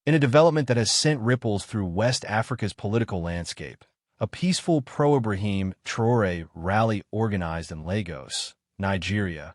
In a development that has sent ripples through West Africa's political landscape, a peaceful pro-Ibrahim Traoré rally organized in Lagos, Nigeria,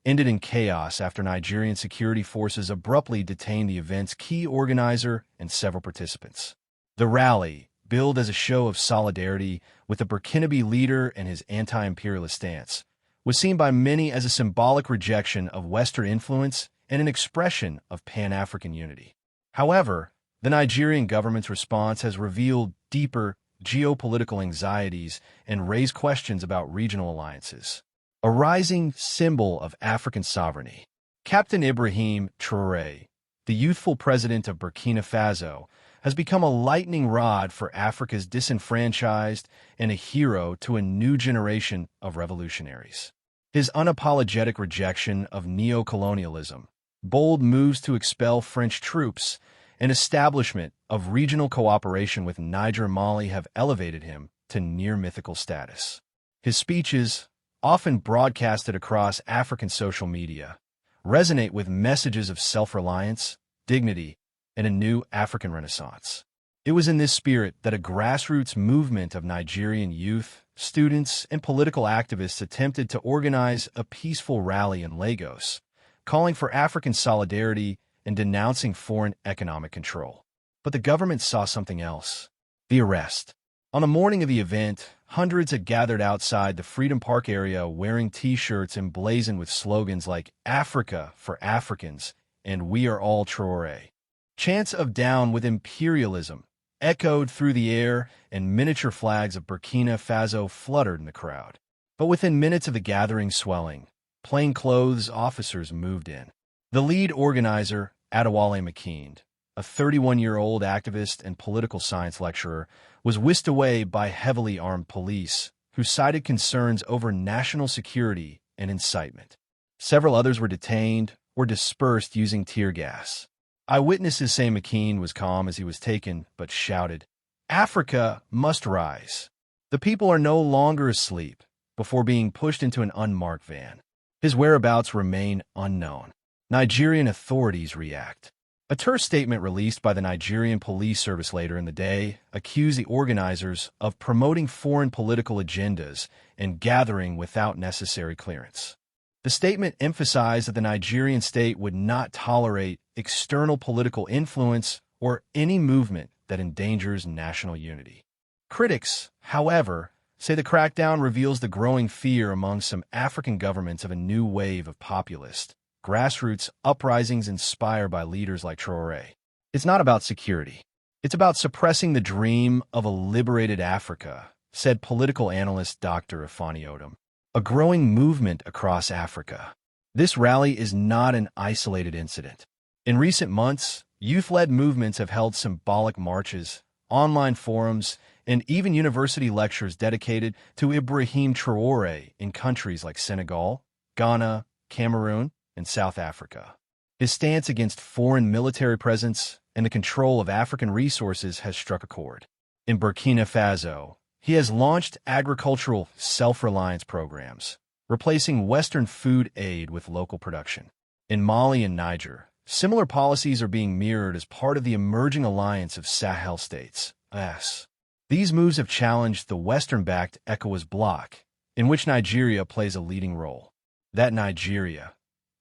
ended in chaos after Nigerian security forces abruptly detained the event's key organizer and several participants. The rally, billed as a show of solidarity with the Burkinabe leader and his anti-imperialist stance, was seen by many as a symbolic rejection of Western influence and an expression of Pan-African unity. However, the Nigerian government's response has revealed deeper geopolitical anxieties and raised questions about regional alliances. A rising symbol of African sovereignty, Captain Ibrahim Traoré, the youthful president of Burkina Faso, has become a lightning rod for Africa's disenfranchised and a hero to a new generation of revolutionaries. His unapologetic rejection of neo-colonialism, bold moves to expel French troops, and establishment of regional cooperation with Niger and Mali have elevated him to near-mythical status. His speeches, often broadcasted across African social media, resonate with messages of self-reliance, dignity, and a new African renaissance. It was in this spirit that a grassroots movement of Nigerian youth, students, and political activists attempted to organize a peaceful rally in Lagos, calling for African solidarity and denouncing foreign economic control. But the government saw something else: the arrest. On the morning of the event, hundreds had gathered outside the Freedom Park area wearing T-shirts emblazoned with slogans like "Africa for Africans" and "We are all Traoré." Chants of "Down with Imperialism" echoed through the air, and miniature flags of Burkina Faso fluttered in the crowd. But within minutes of the gathering swelling, plainclothes officers moved in. The lead organizer, Adewale McKean, a 31-year-old activist and political science lecturer, was whisked away by heavily armed police, who cited concerns over national security and incitement. Several others were detained or dispersed using tear gas. Eyewitnesses say McKean was calm as he was taken, but shouted, "Africa must rise. The people are no longer asleep," before being pushed into an unmarked van. His whereabouts remain unknown. Nigerian authorities react. A terse statement released by the Nigerian police service later in the day accused the organizers of promoting foreign political agendas and gathering without necessary clearance. The statement emphasized that the Nigerian state would not tolerate external political influence or any movement that endangers national unity. Critics, however, say the crackdown reveals the growing fear among some African governments of a new wave of populist, grassroots uprisings inspired by leaders like Traoré. It's not about security. It's about suppressing the dream of a liberated Africa, said political analyst Dr. Ifani Odom. A growing movement across Africa. This rally is not an isolated incident. In recent months, youth-led movements have held symbolic marches, online forums, and even university lectures dedicated to Ibrahim Traoré in countries like Senegal, Ghana, Cameroon, and South Africa. His stance against foreign military presence and the control of African resources has struck a chord. In Burkina Faso, he has launched agricultural self-reliance programs, replacing Western food aid with local production. In Mali and Niger, similar policies are being mirrored as part of the emerging alliance of Sahel states, (AS). These moves have challenged the Western-backed ECOWAS bloc, in which Nigeria plays a leading role. That Nigeria,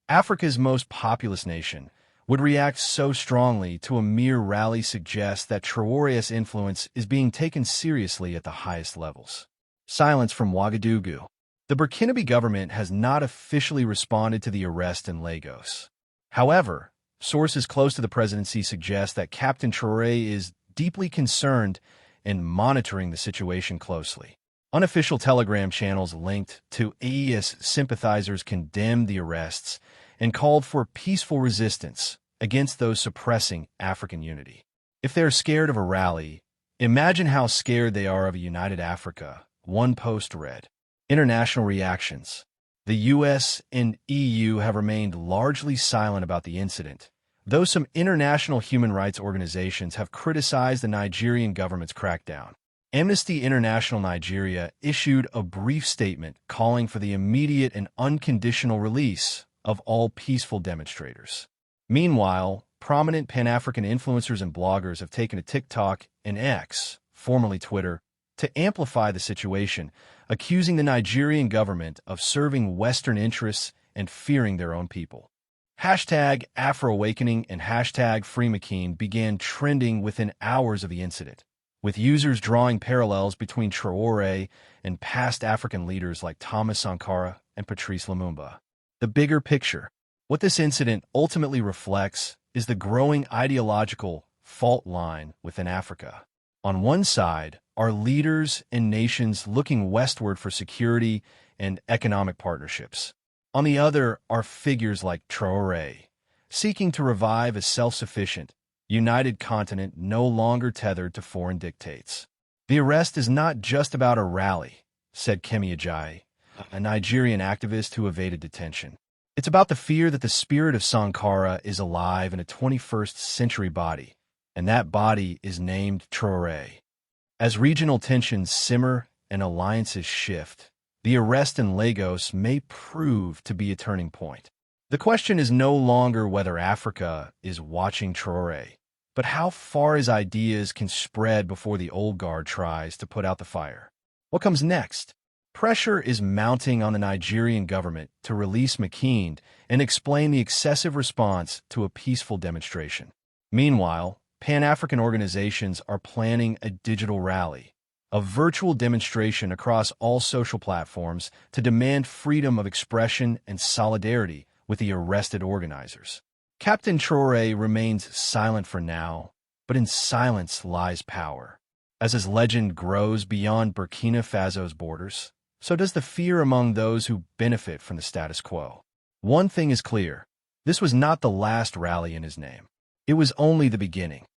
Africa's most populous nation, would react so strongly to a mere rally suggests that Traoré's influence is being taken seriously at the highest levels. Silence from Ouagadougou. The Burkinabe government has not officially responded to the arrest in Lagos. However, sources close to the presidency suggest that Captain Traoré is deeply concerned and monitoring the situation closely. Unofficial Telegram channels linked to AES sympathizers condemned the arrests and called for peaceful resistance against those suppressing African unity. If they're scared of a rally, imagine how scared they are of a united Africa, one post read. International reactions. The US and EU have remained largely silent about the incident, though some international human rights organizations have criticized the Nigerian government's crackdown. Amnesty International Nigeria issued a brief statement calling for the immediate and unconditional release of all peaceful demonstrators. Meanwhile, prominent Pan-African influencers and bloggers have taken to TikTok and X, formerly Twitter, to amplify the situation, accusing the Nigerian government of serving Western interests and fearing their own people. Hashtag AfroAwakening and hashtag FreeMcKean began trending within hours of the incident, with users drawing parallels between Traoré and past African leaders like Thomas Sankara and Patrice Lumumba. The bigger picture, what this incident ultimately reflects, is the growing ideological fault line within Africa. On one side are leaders and nations looking westward for security and economic partnerships. On the other are figures like Traoré, seeking to revive a self-sufficient, united continent no longer tethered to foreign dictates. The arrest is not just about a rally, said Kemi Ajayi, a Nigerian activist who evaded detention. It's about the fear that the spirit of Sankara is alive in a 21st century body, and that body is named Traoré. As regional tensions simmer and alliances shift, the arrest in Lagos may prove to be a turning point. The question is no longer whether Africa is watching Traoré, but how far his ideas can spread before the old guard tries to put out the fire. What comes next? Pressure is mounting on the Nigerian government to release McKean and explain the excessive response to a peaceful demonstration. Meanwhile, Pan-African organizations are planning a digital rally, a virtual demonstration across all social platforms to demand freedom of expression and solidarity with the arrested organizers. Captain Traoré remains silent for now, but in silence lies power. As his legend grows beyond Burkina Faso's borders, so does the fear among those who benefit from the status quo. One thing is clear, this was not the last rally in his name. It was only the beginning.